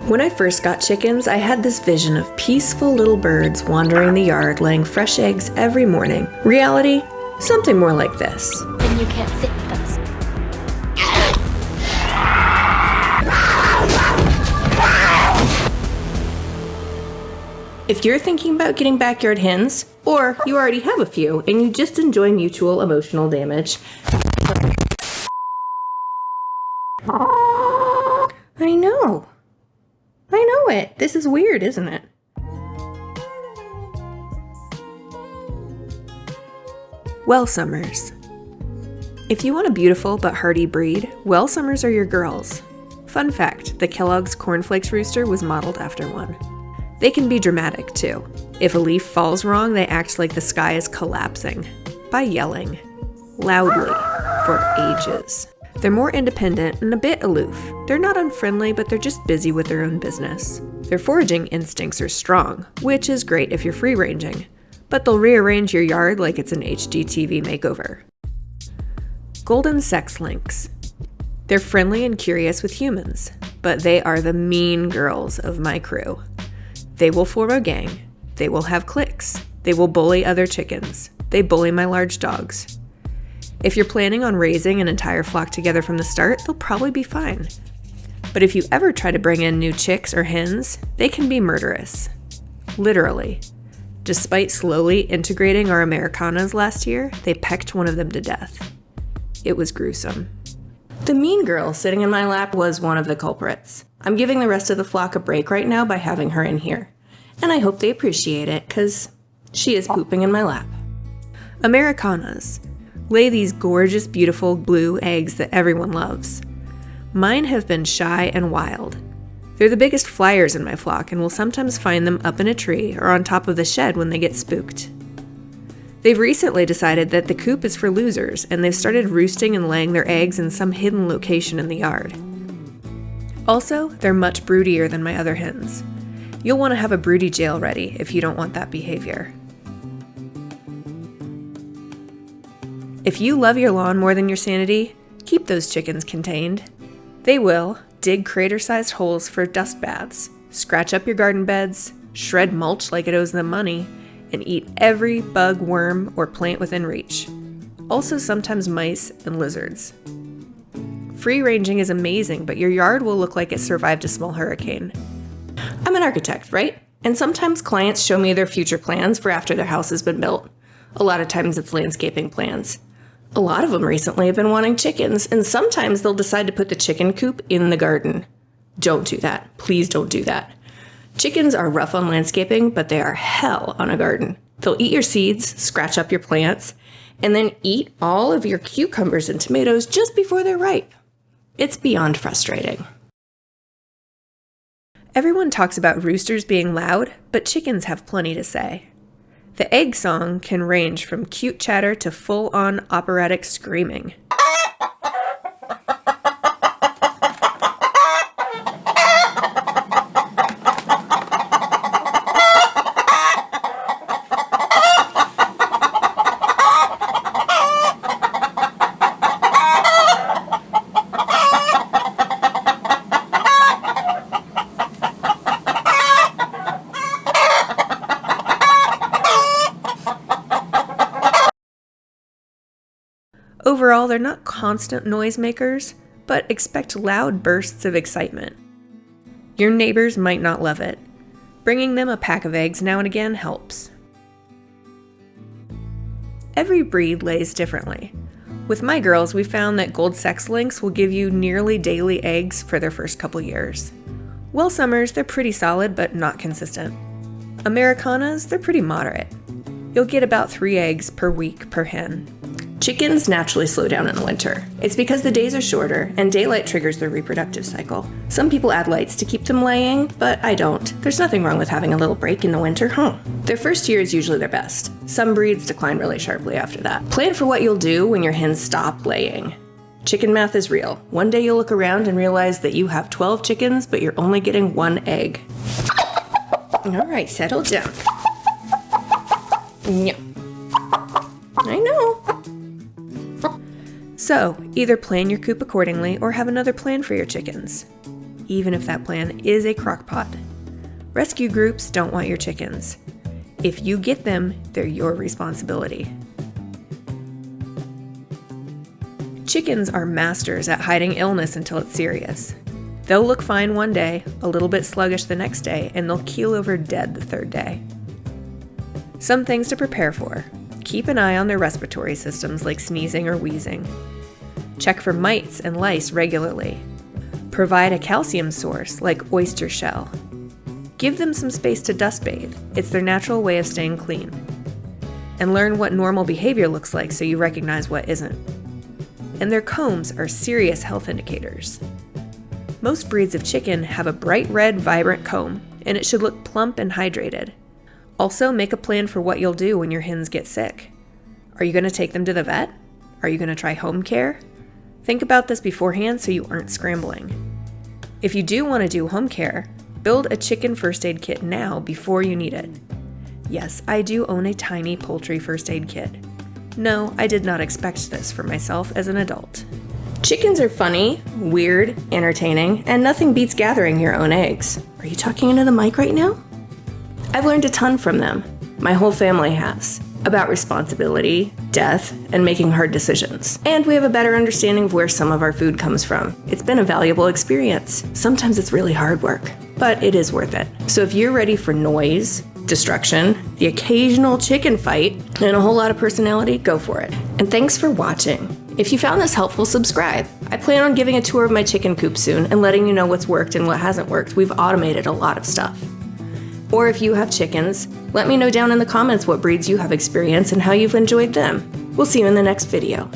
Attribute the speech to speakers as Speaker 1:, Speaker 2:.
Speaker 1: When I first got chickens, I had this vision of peaceful little birds wandering the yard, laying fresh eggs every morning. Reality? Something more like this.
Speaker 2: Then you can't sit with us.
Speaker 1: If you're thinking about getting backyard hens, or you already have a few and you just enjoy mutual emotional damage, I know it. This is weird, isn't it? Welsummers. If you want a beautiful but hardy breed, Welsummers are your girls. Fun fact, the Kellogg's Cornflakes rooster was modeled after one. They can be dramatic too. If a leaf falls wrong, they act like the sky is collapsing by yelling loudly for ages. They're more independent and a bit aloof. They're not unfriendly, but they're just busy with their own business. Their foraging instincts are strong, which is great if you're free-ranging, but they'll rearrange your yard like it's an HGTV makeover. Golden sex lynx. They're friendly and curious with humans, but they are the mean girls of my crew. They will form a gang. They will have cliques. They will bully other chickens. They bully my large dogs. If you're planning on raising an entire flock together from the start, they'll probably be fine. But if you ever try to bring in new chicks or hens, they can be murderous. Literally. Despite slowly integrating our Ameraucanas last year, they pecked one of them to death. It was gruesome. The mean girl sitting in my lap was one of the culprits. I'm giving the rest of the flock a break right now by having her in here. And I hope they appreciate it, because she is pooping in my lap. Ameraucanas. Lay these gorgeous, beautiful blue eggs that everyone loves. Mine have been shy and wild. They're the biggest flyers in my flock and will sometimes find them up in a tree or on top of the shed when they get spooked. They've recently decided that the coop is for losers, and they've started roosting and laying their eggs in some hidden location in the yard. Also, they're much broodier than my other hens. You'll want to have a broody jail ready if you don't want that behavior. If you love your lawn more than your sanity, keep those chickens contained. They will dig crater-sized holes for dust baths, scratch up your garden beds, shred mulch like it owes them money, and eat every bug, worm, or plant within reach. Also sometimes mice and lizards. Free-ranging is amazing, but your yard will look like it survived a small hurricane. I'm an architect, right? And sometimes clients show me their future plans for after their house has been built. A lot of times it's landscaping plans. A lot of them recently have been wanting chickens, and sometimes they'll decide to put the chicken coop in the garden. Don't do that. Please don't do that. Chickens are rough on landscaping, but they are hell on a garden. They'll eat your seeds, scratch up your plants, and then eat all of your cucumbers and tomatoes just before they're ripe. It's beyond frustrating. Everyone talks about roosters being loud, but chickens have plenty to say. The egg song can range from cute chatter to full-on operatic screaming. Overall, they're not constant noisemakers, but expect loud bursts of excitement. Your neighbors might not love it. Bringing them a pack of eggs now and again helps. Every breed lays differently. With my girls, we found that gold sex lynx will give you nearly daily eggs for their first couple years. Welsummers, they're pretty solid but not consistent. Ameraucanas, they're pretty moderate. You'll get about 3 eggs per week per hen. Chickens naturally slow down in the winter. It's because the days are shorter and daylight triggers their reproductive cycle. Some people add lights to keep them laying, but I don't. There's nothing wrong with having a little break in the winter, huh? Their first year is usually their best. Some breeds decline really sharply after that. Plan for what you'll do when your hens stop laying. Chicken math is real. One day you'll look around and realize that you have 12 chickens, but you're only getting 1 egg. All right, settle down. Yeah. I know. So, either plan your coop accordingly or have another plan for your chickens. even if that plan is a crock-pot. Rescue groups don't want your chickens. If you get them, they're your responsibility. Chickens are masters at hiding illness until it's serious. They'll look fine one day, a little bit sluggish the next day, and they'll keel over dead the third day. Some things to prepare for. Keep an eye on their respiratory systems like sneezing or wheezing. Check for mites and lice regularly. Provide a calcium source like oyster shell. Give them some space to dust bathe. It's their natural way of staying clean. And learn what normal behavior looks like so you recognize what isn't. And their combs are serious health indicators. Most breeds of chicken have a bright red, vibrant comb, and it should look plump and hydrated. Also, make a plan for what you'll do when your hens get sick. Are you going to take them to the vet? Are you going to try home care? Think about this beforehand so you aren't scrambling. If you do want to do home care, build a chicken first aid kit now before you need it. Yes, I do own a tiny poultry first aid kit. No, I did not expect this for myself as an adult. Chickens are funny, weird, entertaining, and nothing beats gathering your own eggs. Are you talking into the mic right now? I've learned a ton from them. My whole family has. About responsibility, death, and making hard decisions. And we have a better understanding of where some of our food comes from. It's been a valuable experience. Sometimes it's really hard work, but it is worth it. So if you're ready for noise, destruction, the occasional chicken fight, and a whole lot of personality, go for it. And thanks for watching. If you found this helpful, subscribe. I plan on giving a tour of my chicken coop soon and letting you know what's worked and what hasn't worked. We've automated a lot of stuff. Or if you have chickens, let me know down in the comments what breeds you have experienced and how you've enjoyed them. We'll see you in the next video.